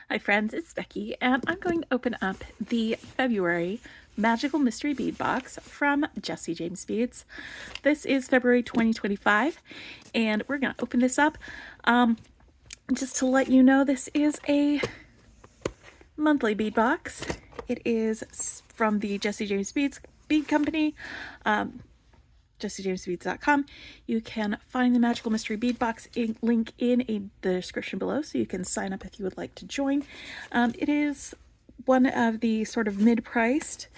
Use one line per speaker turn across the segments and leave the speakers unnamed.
Hi friends, it's Becky, and I'm going to open up the February Magical Mystery Bead Box from JJB Beads. This is February 2025, and we're going to open this up. Just to let you know, this is a monthly bead box. It is from the JJB Beads Bead Company. JJBbeads.com. You can find the Magical Mystery Bead Box link in the description below, so you can sign up if you would like to join. It is one of the sort of mid-priced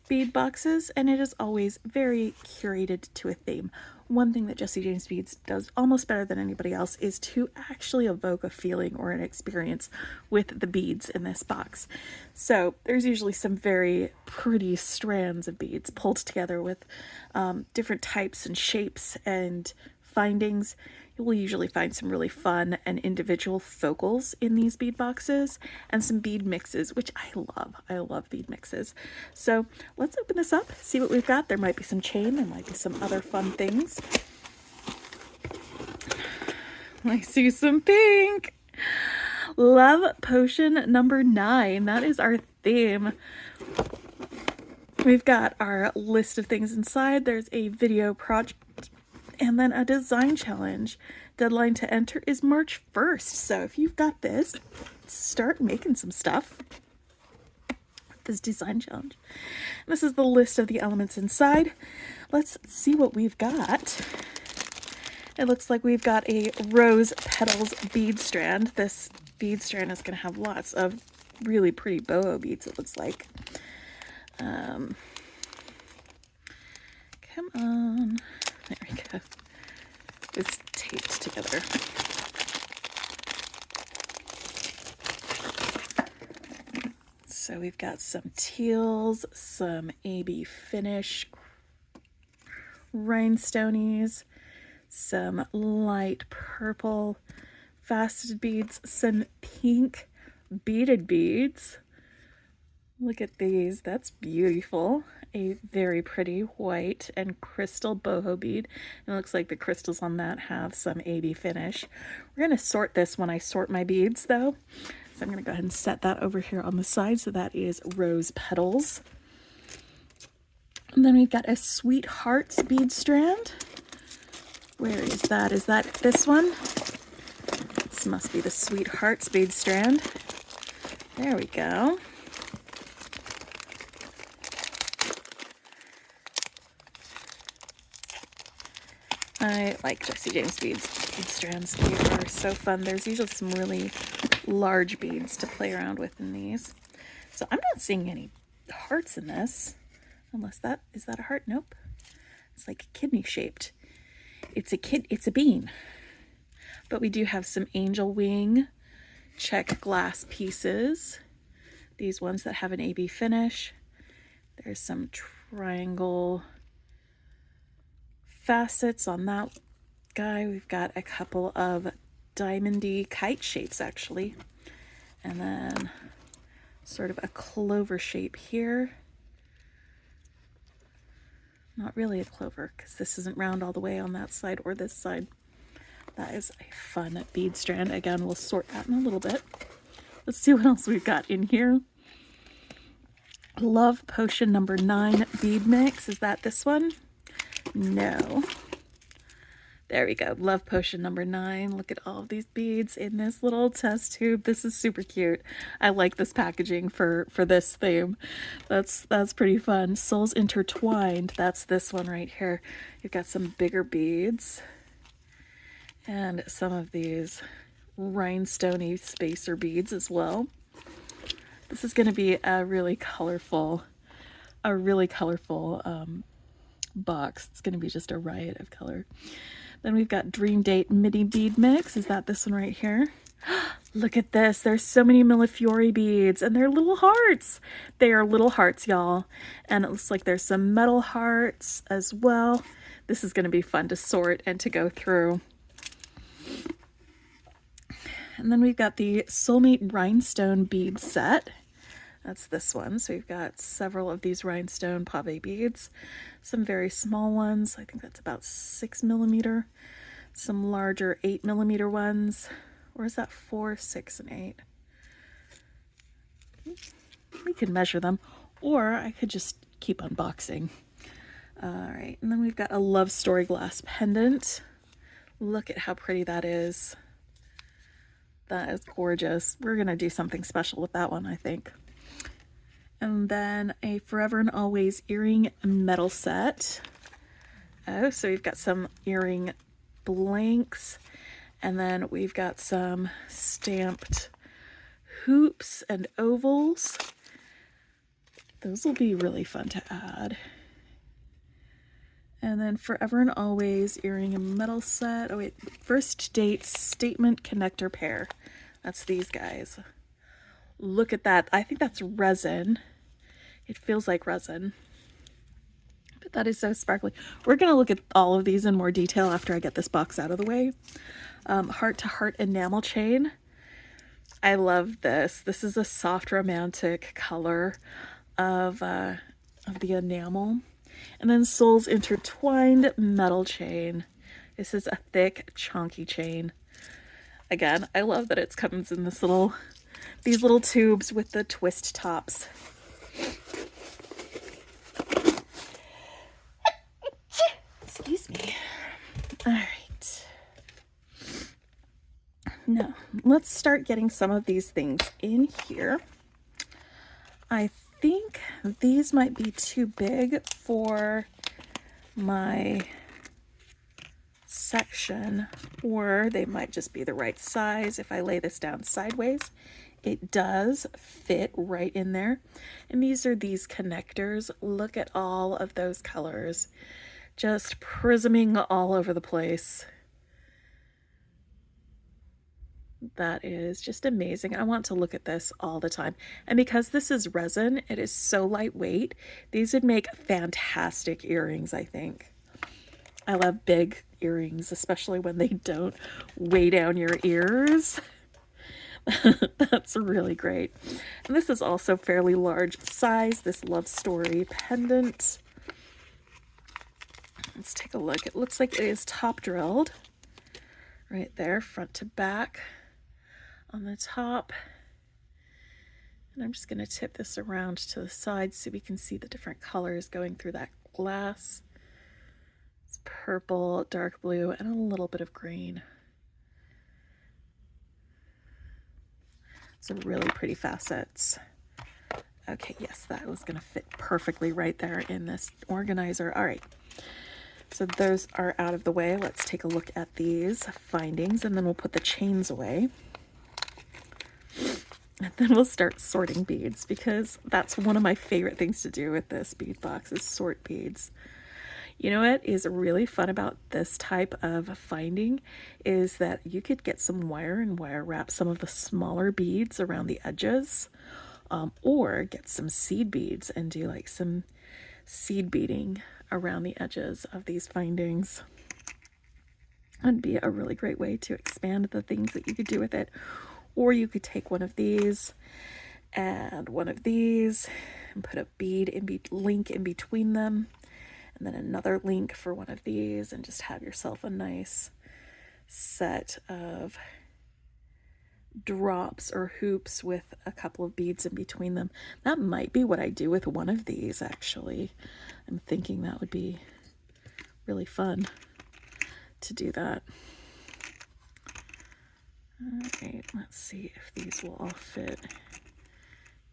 bead boxes, and it is always very curated to a theme. One thing that JJB Beads does almost better than anybody else is to actually evoke a feeling or an experience with the beads in this box. So there's usually some very pretty strands of beads pulled together with different types and shapes and findings. You will usually find some really fun and individual focals in these bead boxes and some bead mixes, which I love. I love bead mixes. So let's open this up, see what we've got. There might be some chain, there might be some other fun things. I see some pink. Love Potion number 9. That is our theme. We've got our list of things inside. There's a video project and then a design challenge. Deadline to enter is March 1st. So if you've got this, start making some stuff. This design challenge. This is the list of the elements inside. Let's see what we've got. It looks like we've got a rose petals bead strand. This bead strand is going to have lots of really pretty boho beads, it looks like. Come on. There we go. It's taped together. So we've got some teals, some AB finish rhinestonies, some light purple faceted beads, some pink beaded beads. Look at these, that's beautiful. A very pretty white and crystal boho bead. It looks like the crystals on that have some AB finish. We're going to sort this when I sort my beads though. So I'm going to go ahead and set that over here on the side. So that is rose petals. And then we've got a sweethearts bead strand. Where is that? Is that this one? This must be the sweethearts bead strand. There we go. I like JJB Beads bead strands. They are so fun. There's usually some really large beads to play around with in these. So I'm not seeing any hearts in this. Unless that, is that a heart? Nope. It's like kidney shaped. It's a bean. But we do have some angel wing check glass pieces. These ones that have an AB finish. There's some triangle facets on that guy. We've got a couple of diamondy kite shapes actually, and then sort of a clover shape here. Not really a clover because this isn't round all the way on that side or this side. That is a fun bead strand. Again, we'll sort that in a little bit. Let's see what else we've got in here. Love Potion number 9 bead mix. Is that this one? No. There we go. Love Potion number 9. Look at all of these beads in this little test tube. This is super cute. I like this packaging for this theme. That's pretty fun. Souls Intertwined. That's this one right here. You've got some bigger beads and some of these rhinestoney spacer beads as well. This is going to be a really colorful box. It's going to be just a riot of color. Then we've got Dream Date Midi Bead Mix. Is that this one right here? Look at this. There's so many Millefiori beads, and they're little hearts. They are little hearts, y'all. And it looks like there's some metal hearts as well. This is going to be fun to sort and to go through. And then we've got the Soulmate Rhinestone Bead Set. That's this one. So we've got several of these rhinestone pave beads, some very small ones. I think that's about 6 millimeter, some larger 8 millimeter ones. Or is that 4, 6, and 8? We could measure them, or I could just keep unboxing. All right, and then we've got a love story glass pendant. Look at how pretty that is. That is gorgeous. We're gonna do something special with that one, I think. And then a Forever and Always earring metal set. Oh, so we've got some earring blanks, and then we've got some stamped hoops and ovals. Those will be really fun to add. And then Forever and Always earring and metal set. Oh wait, First Date Statement Connector Pair. That's these guys. Look at that. I think that's resin. It feels like resin. But that is so sparkly. We're going to look at all of these in more detail after I get this box out of the way. Heart to Heart enamel chain. I love this. This is a soft romantic color of the enamel. And then Souls Intertwined metal chain. This is a thick, chunky chain. Again, I love that it comes in this these little tubes with the twist tops. Excuse me. All right. Now, let's start getting some of these things in here. I think these might be too big for my section, or they might just be the right size. If I lay this down sideways, it does fit right in there. And these are these connectors. Look at all of those colors, just prisming all over the place. That is just amazing. I want to look at this all the time. And because this is resin, it is so lightweight. These would make fantastic earrings, I think. I love big earrings, especially when they don't weigh down your ears. That's really great. And this is also fairly large size, this love story pendant. Let's take a look. It looks like it is top drilled right there, front to back on the top. And I'm just going to tip this around to the side so we can see the different colors going through that glass. It's purple, dark blue, and a little bit of green. Some really pretty facets. Okay, yes, that was going to fit perfectly right there in this organizer. All right, so those are out of the way. Let's take a look at these findings, and then we'll put the chains away. And then we'll start sorting beads, because that's one of my favorite things to do with this bead box is sort beads. You know what is really fun about this type of finding is that you could get some wire and wire wrap some of the smaller beads around the edges, or get some seed beads and do like some seed beading around the edges of these findings. That'd be a really great way to expand the things that you could do with it. Or you could take one of these and one of these and put a bead link in between them, and then another link for one of these, and just have yourself a nice set of drops or hoops with a couple of beads in between them. That might be what I do with one of these, actually. I'm thinking that would be really fun to do that. All right, let's see if these will all fit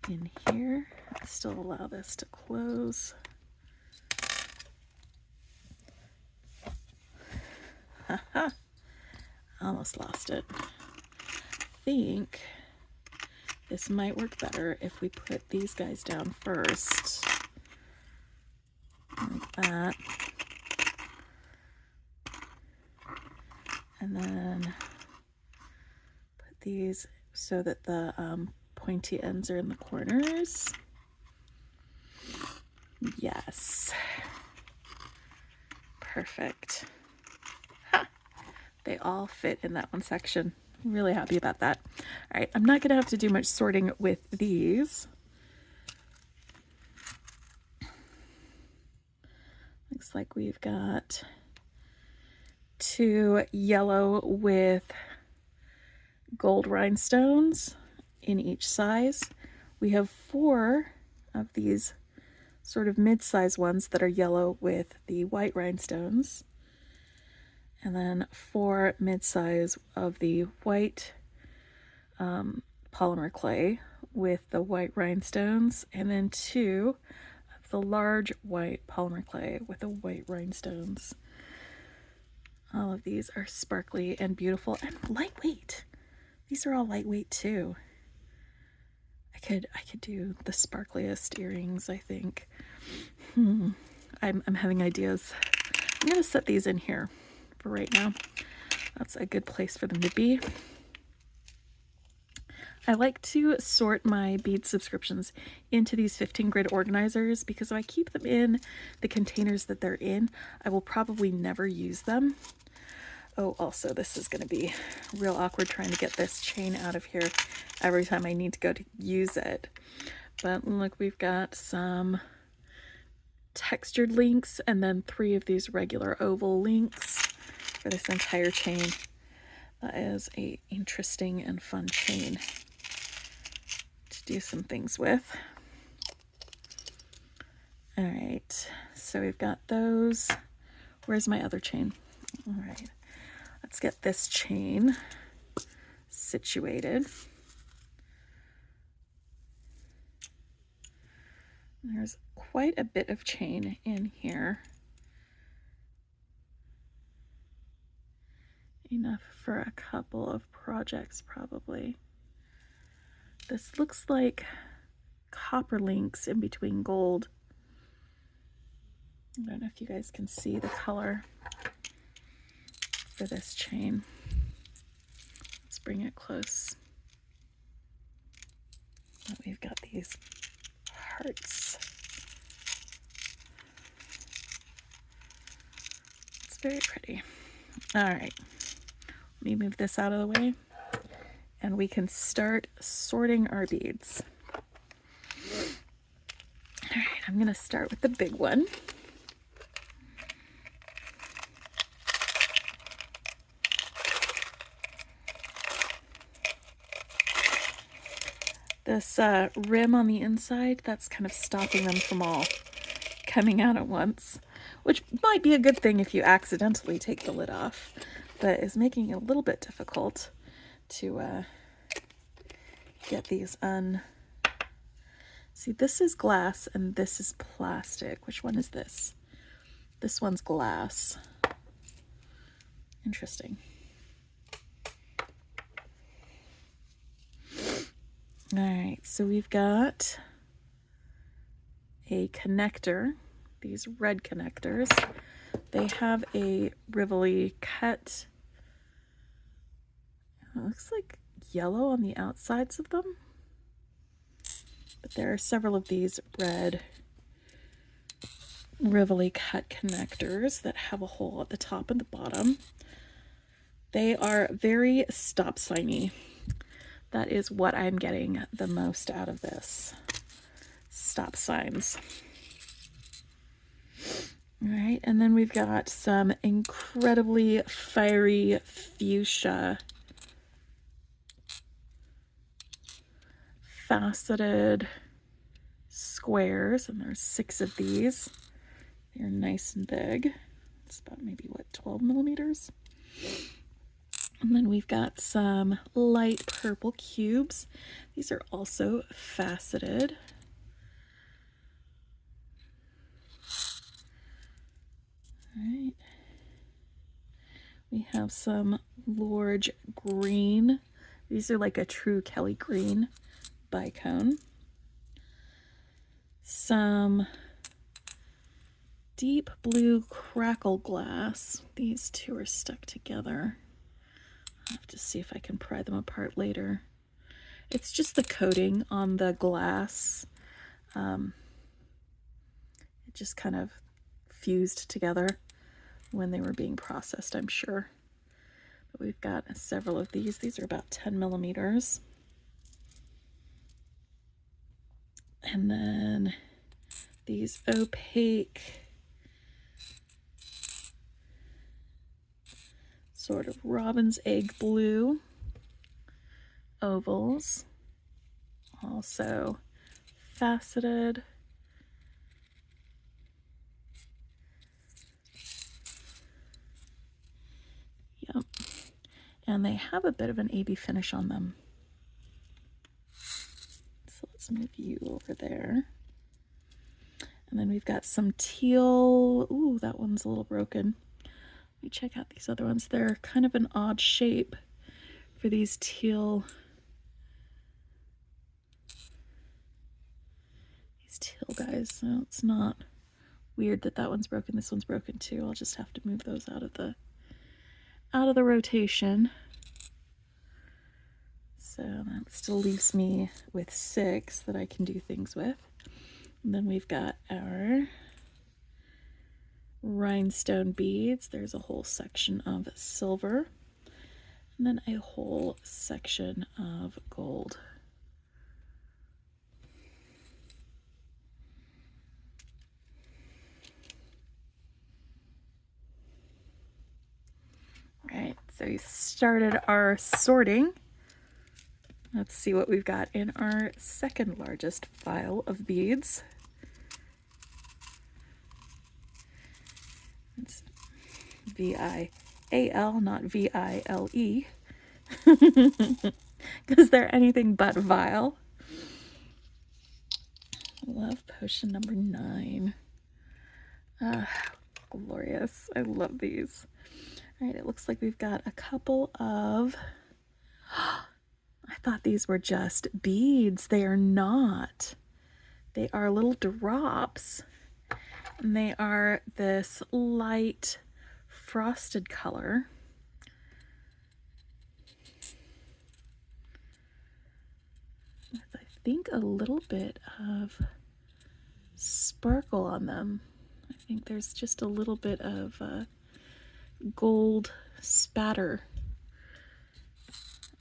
in here. Still allow this to close. Haha, almost lost it. I think this might work better if we put these guys down first, like that, and then put these so that the pointy ends are in the corners. Yes, perfect. They all fit in that one section. I'm really happy about that. All right, I'm not going to have to do much sorting with these. Looks like we've got 2 yellow with gold rhinestones in each size. We have 4 of these sort of mid-size ones that are yellow with the white rhinestones, and then 4 mid-size of the white polymer clay with the white rhinestones, and then 2 of the large white polymer clay with the white rhinestones. All of these are sparkly and beautiful and lightweight. These are all lightweight too. I could do the sparkliest earrings, I think. I'm having ideas. I'm gonna set these in here for right now. That's a good place for them to be. I like to sort my bead subscriptions into these 15 grid organizers because if I keep them in the containers that they're in, I will probably never use them. Oh, also, this is going to be real awkward trying to get this chain out of here every time I need to go to use it. But look, we've got some textured links and then 3 of these regular oval links for this entire chain. That is a interesting and fun chain to do some things with. All right, so we've got those. Where's my other chain? All right. Let's get this chain situated. There's quite a bit of chain in here. Enough for a couple of projects, probably. This looks like copper links in between gold. I don't know if you guys can see the color for this chain. Let's bring it close. We've got these hearts. It's very pretty. All right, let me move this out of the way and we can start sorting our beads. All right, I'm gonna start with the big one. This rim on the inside, that's kind of stopping them from all coming out at once, which might be a good thing if you accidentally take the lid off, but is making it a little bit difficult to get these See, this is glass and this is plastic. Which one is this? This one's glass. Interesting. All right, so we've got a connector, these red connectors. They have a Rivoli cut. It looks like yellow on the outsides of them, but there are several of these red Rivoli cut connectors that have a hole at the top and the bottom. They are very stop signy. That is what I'm getting the most out of this. Stop signs. All right, and then we've got some incredibly fiery fuchsia faceted squares, and there's 6 of these. They're nice and big. It's about maybe, what, 12 millimeters? And then we've got some light purple cubes. These are also faceted. All right. We have some large green. These are like a true Kelly green bicone. Some deep blue crackle glass. These 2 are stuck together. I'll have to see if I can pry them apart later. It's just the coating on the glass. It just kind of fused together when they were being processed, I'm sure. But we've got several of these. These are about 10 millimeters. And then these opaque sort of robin's egg blue ovals, also faceted. Yep. And they have a bit of an AB finish on them. So let's move you over there. And then we've got some teal. Ooh, that one's a little broken. Let me check out these other ones. They're kind of an odd shape for these teal. These teal guys. So it's not weird that that one's broken. This one's broken too. I'll just have to move those out of the rotation. So that still leaves me with 6 that I can do things with. And then we've got our rhinestone beads. There's a whole section of silver, and then a whole section of gold. All right, so we started our sorting. Let's see what we've got in our second largest file of beads. It's V-I-A-L, not V-I-L-E, because they're anything but vile. I love potion number 9. Glorious. I love these. All right, it looks like we've got a couple of... I thought these were just beads. They are not. They are little drops. And they are this light frosted color. With, I think, a little bit of sparkle on them. I think there's just a little bit of gold spatter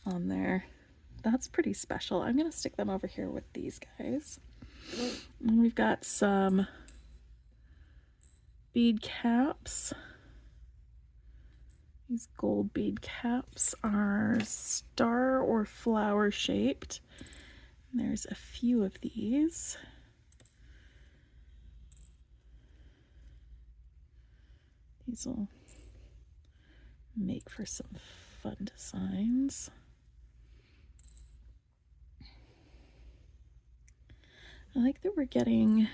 on there. That's pretty special. I'm going to stick them over here with these guys. And we've got some bead caps. These gold bead caps are star or flower shaped. And there's a few of these. These will make for some fun designs. I like that we're getting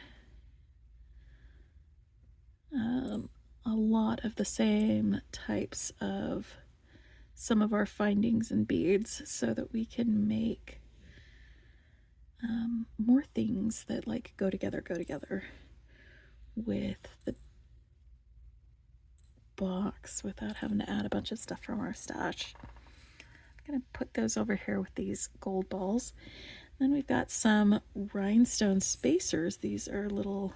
a lot of the same types of some of our findings and beads, so that we can make more things that like go together with the box without having to add a bunch of stuff from our stash. I'm gonna put those over here with these gold balls. Then we've got some rhinestone spacers. These are little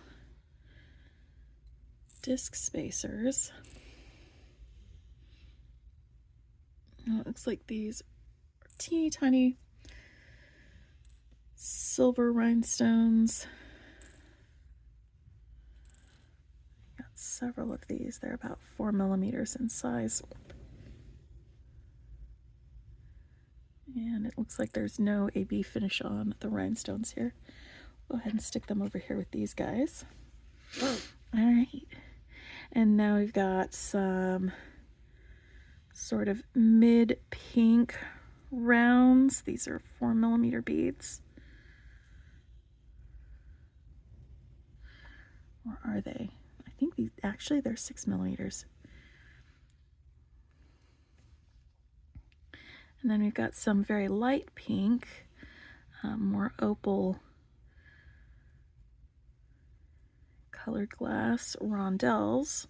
disc spacers. Oh, it looks like these are teeny tiny silver rhinestones. Got several of these. They're about 4 millimeters in size. And it looks like there's no AB finish on the rhinestones here. Go ahead and stick them over here with these guys. All right. And now we've got some sort of mid-pink rounds. These are 4 millimeter beads. Or are they? I think these, actually they're 6 millimeters. And then we've got some very light pink, more opal colored glass rondelles.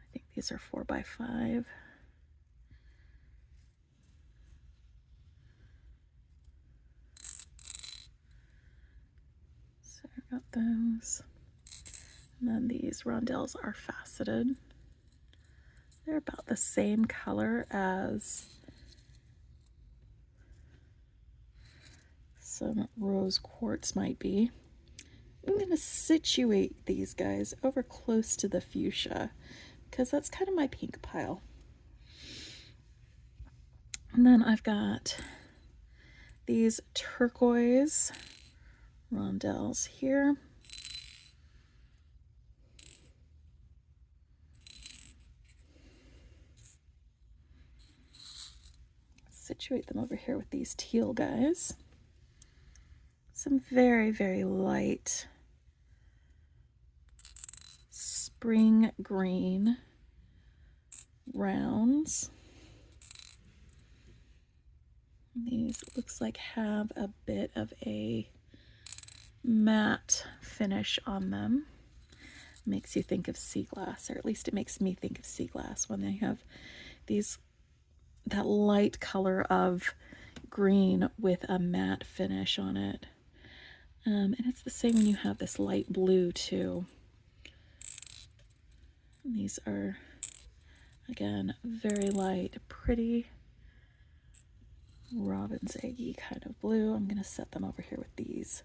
I think these are 4x5. So I've got those. And then these rondelles are faceted. They're about the same color as some rose quartz might be. I'm going to situate these guys over close to the fuchsia because that's kind of my pink pile. And then I've got these turquoise rondelles here. Situate them over here with these teal guys. Some very, very light spring green rounds. These looks like have a bit of a matte finish on them. Makes you think of sea glass, or at least it makes me think of sea glass when they have these, that light color of green with a matte finish on it. And it's the same when you have this light blue too. And these are, again, very light, pretty robin's eggy kind of blue. I'm going to set them over here with these.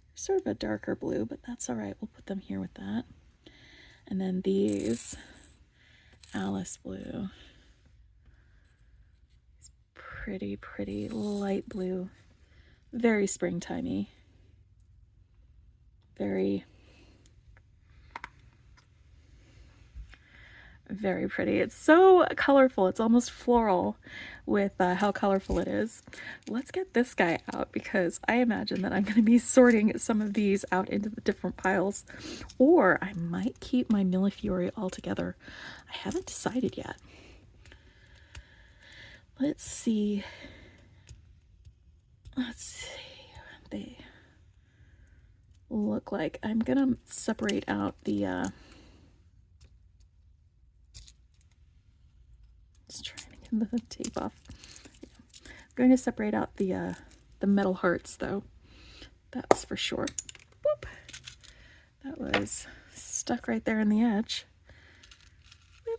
They're sort of a darker blue, but that's all right. We'll put them here with that. And then these, Alice blue. Pretty, pretty light blue. Very springtimey. Very, very pretty. It's so colorful. It's almost floral with how colorful it is. Let's get this guy out because I imagine that I'm going to be sorting some of these out into the different piles, or I might keep my Millefiori all together. I haven't decided yet. Let's see. Let's see what they look like. I'm gonna separate out the just trying to get the tape off. Yeah. I'm going to separate out the metal hearts though. That's for sure. Whoop. That was stuck right there in the edge.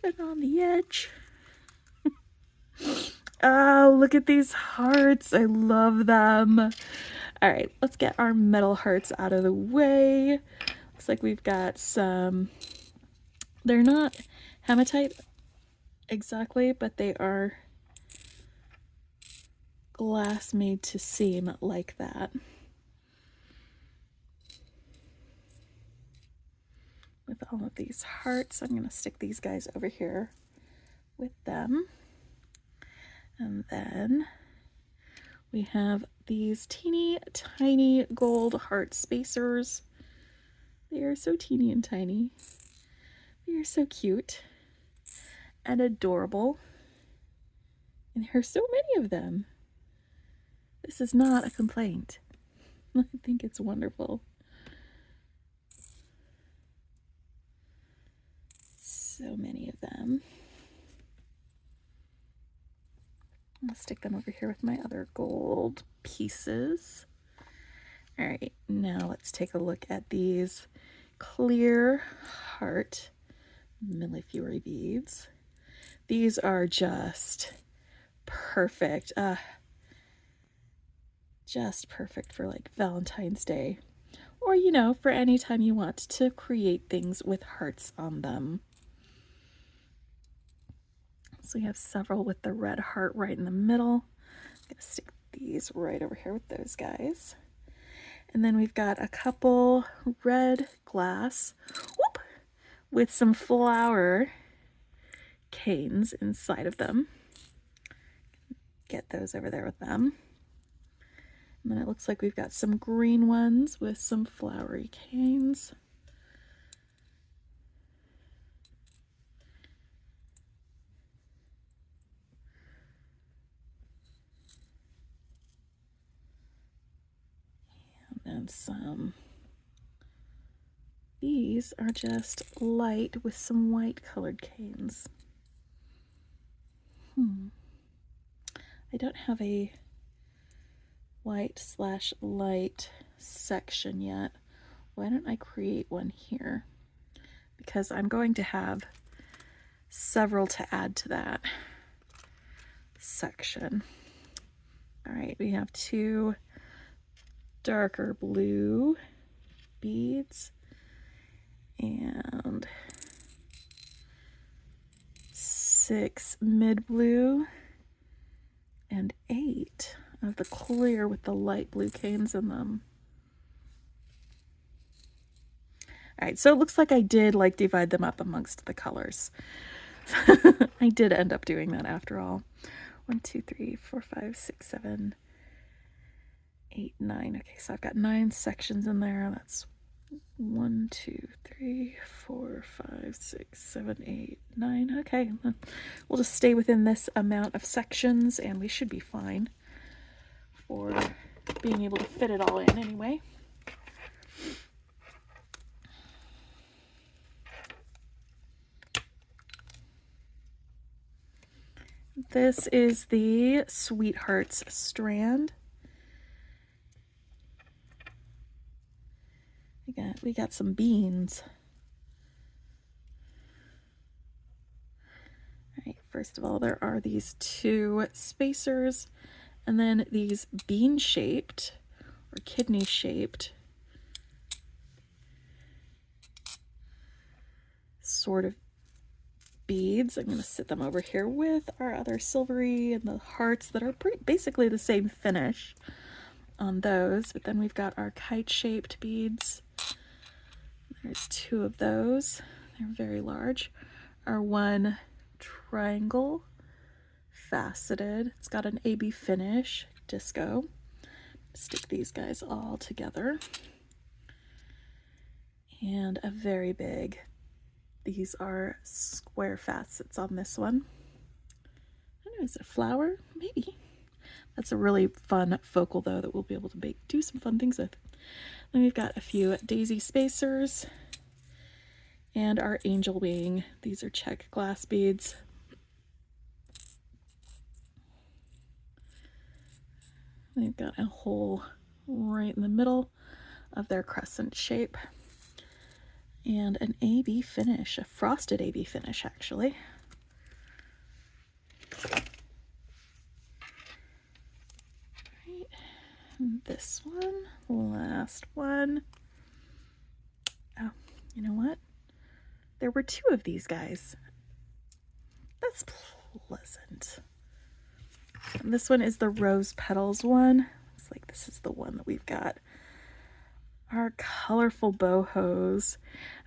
Living on the edge. Oh, look at these hearts. I love them. All right, let's get our metal hearts out of the way. Looks like we've got some, they're not hematite exactly, but they are glass made to seem like that. With all of these hearts, I'm going to stick these guys over here with them. And then we have these teeny tiny gold heart spacers. They are so teeny and tiny. They are so cute and adorable. And there are so many of them. This is not a complaint. I think it's wonderful. So many of them. I'll stick them over here with my other gold pieces. All right, now let's take a look at these clear heart Millefiori beads. These are just perfect. Just perfect for like Valentine's Day, or you know, for any time you want to create things with hearts on them. So we have several with the red heart right in the middle. I'm gonna stick these right over here with those guys. And then we've got a couple red glass, whoop, with some flower canes inside of them. Get those over there with them. And then it looks like we've got some green ones with some flowery canes. And some, these are just light with some white colored canes. I don't have a white/light section yet. Why don't I create one here? Because I'm going to have several to add to that section. All right, we have two darker blue beads and 6 mid blue and 8 of the clear with the light blue canes in them. All right, so it looks like I did like divide them up amongst the colors. I did end up doing that after all. 1, 2, 3, 4, 5, 6, 7, 8, 9. Okay, so I've got 9 sections in there. That's 1, 2, 3, 4, 5, 6, 7, 8, 9. Okay, we'll just stay within this amount of sections and we should be fine for being able to fit it all in anyway. This is the Sweethearts strand. We got some beans. All right, first of all, there are these 2 spacers, and then these bean-shaped or kidney-shaped sort of beads. I'm going to sit them over here with our other silvery and the hearts that are basically the same finish on those. But then we've got our kite-shaped beads. There's 2 of those. They're very large. Our 1 triangle, faceted. It's got an AB finish, disco. Stick these guys all together. And a very big. These are square facets on this one. I don't know, is it a flower? Maybe. That's a really fun focal though that we'll be able to do some fun things with. Then we've got a few daisy spacers and our angel wing. These are check glass beads. They've got a hole right in the middle of their crescent shape. And an AB finish, a frosted AB finish actually. Right. And this one, last one. Oh, you know what? There were 2 of these guys. That's pleasant. And this one is the rose petals one. Looks like this is the one that we've got our colorful bohos,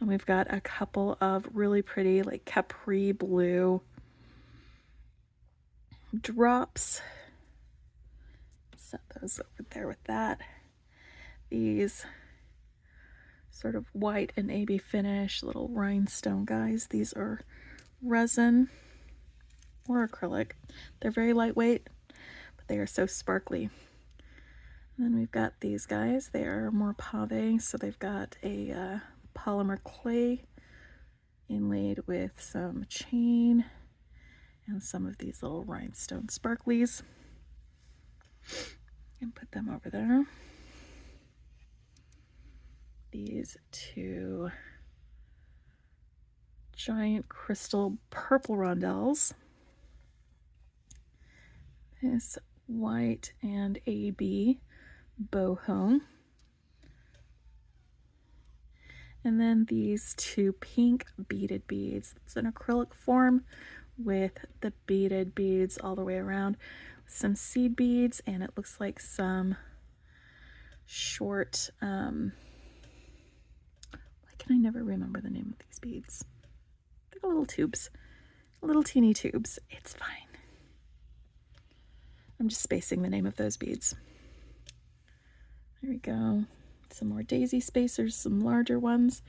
and we've got a couple of really pretty like capri blue drops. Set those over there with that. These sort of white and AB finish little rhinestone guys. These are resin or acrylic. They're very lightweight, but they are so sparkly. And then we've got these guys. They are more pave, so they've got a polymer clay inlaid with some chain and some of these little rhinestone sparklies. And put them over there. These 2 giant crystal purple rondelles. This white and AB boho. And then these 2 pink beaded beads. It's an acrylic form with the beaded beads all the way around. Some seed beads, and it looks like some short, why can I never remember the name of these beads? They're little tubes, little teeny tubes. It's fine. I'm just spacing the name of those beads. There we go. Some more daisy spacers, some larger ones,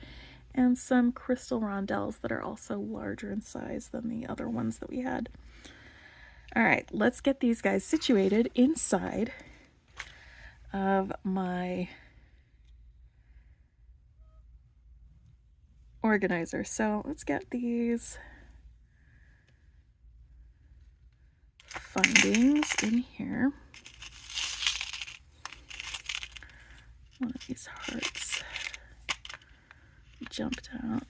and some crystal rondelles that are also larger in size than the other ones that we had. All right, let's get these guys situated inside of my organizer. So let's get these findings in here. One of these hearts jumped out.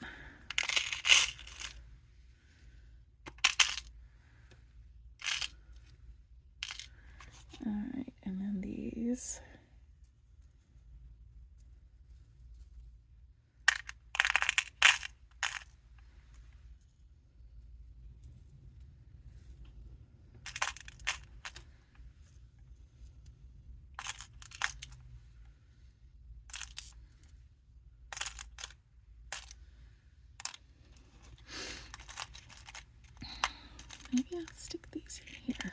All right, and then these. maybe I'll stick these in here.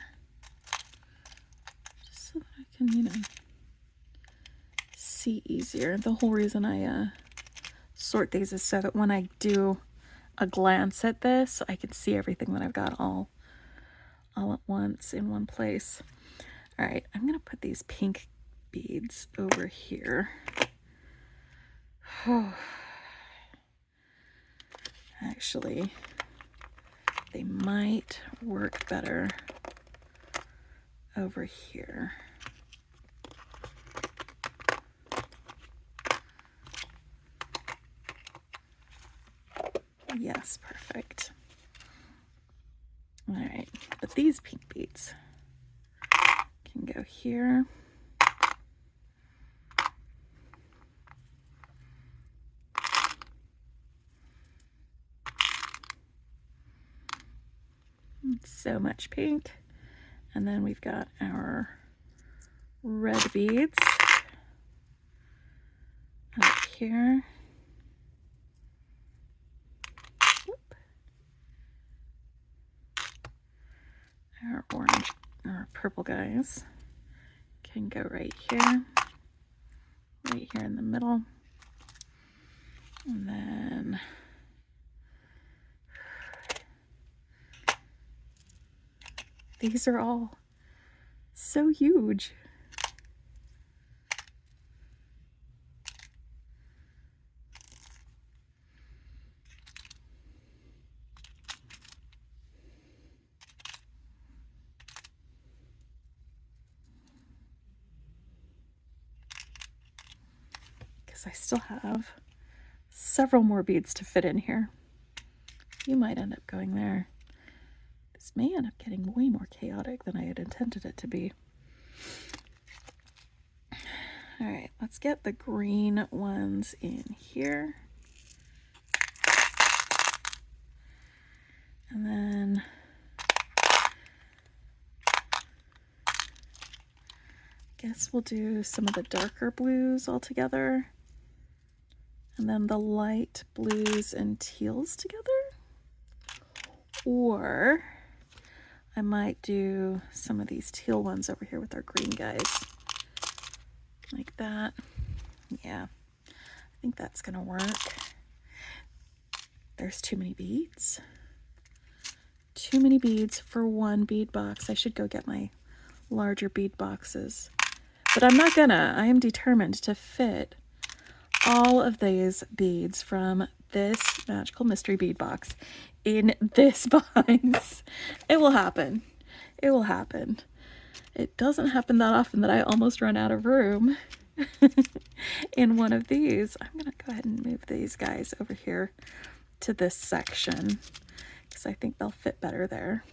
Just so that I can, you know, see easier. The whole reason I sort these is so that when I do a glance at this, I can see everything that I've got all at once in one place. All right, I'm gonna put these pink beads over here. Actually, they might work better over here. Yes, perfect. All right, but these pink beads can go here. So much pink. And then we've got our red beads up here. Whoop. Our orange, our purple guys can go right here in the middle. And then these are all so huge. Because I still have several more beads to fit in here. You might end up going there. This may end up getting way more chaotic than I had intended it to be. All right, let's get the green ones in here. And then I guess we'll do some of the darker blues all together. And then the light blues and teals together. Or I might do some of these teal ones over here with our green guys. Like that. Yeah, I think that's gonna work. There's too many beads. Too many beads for one bead box. I should go get my larger bead boxes. But I'm not gonna. I am determined to fit all of these beads from this magical mystery bead box in this box. It will happen. It will happen. It doesn't happen that often that I almost run out of room in one of these. I'm gonna go ahead and move these guys over here to this section because I think they'll fit better there.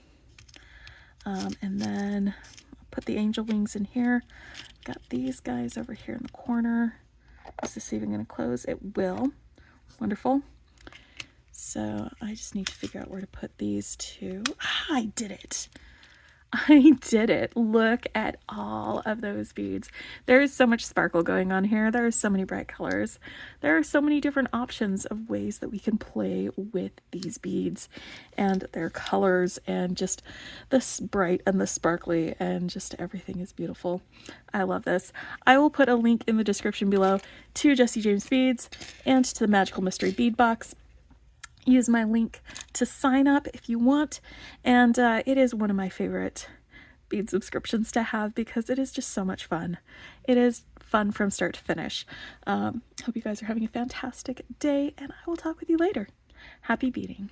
And then I'll put the angel wings in here. Got these guys over here in the corner. Is this even gonna close? It will. Wonderful. So I just need to figure out where to put these two. Ah, I did it. I did it. Look at all of those beads. There is so much sparkle going on here. There are so many bright colors. There are so many different options of ways that we can play with these beads and their colors and just the bright and the sparkly and just everything is beautiful. I love this. I will put a link in the description below to Jessie James Beads and to the Magical Mystery Bead Box. Use my link to sign up if you want, and it is one of my favorite bead subscriptions to have because it is just so much fun. It is fun from start to finish. Hope you guys are having a fantastic day, and I will talk with you later. Happy beading.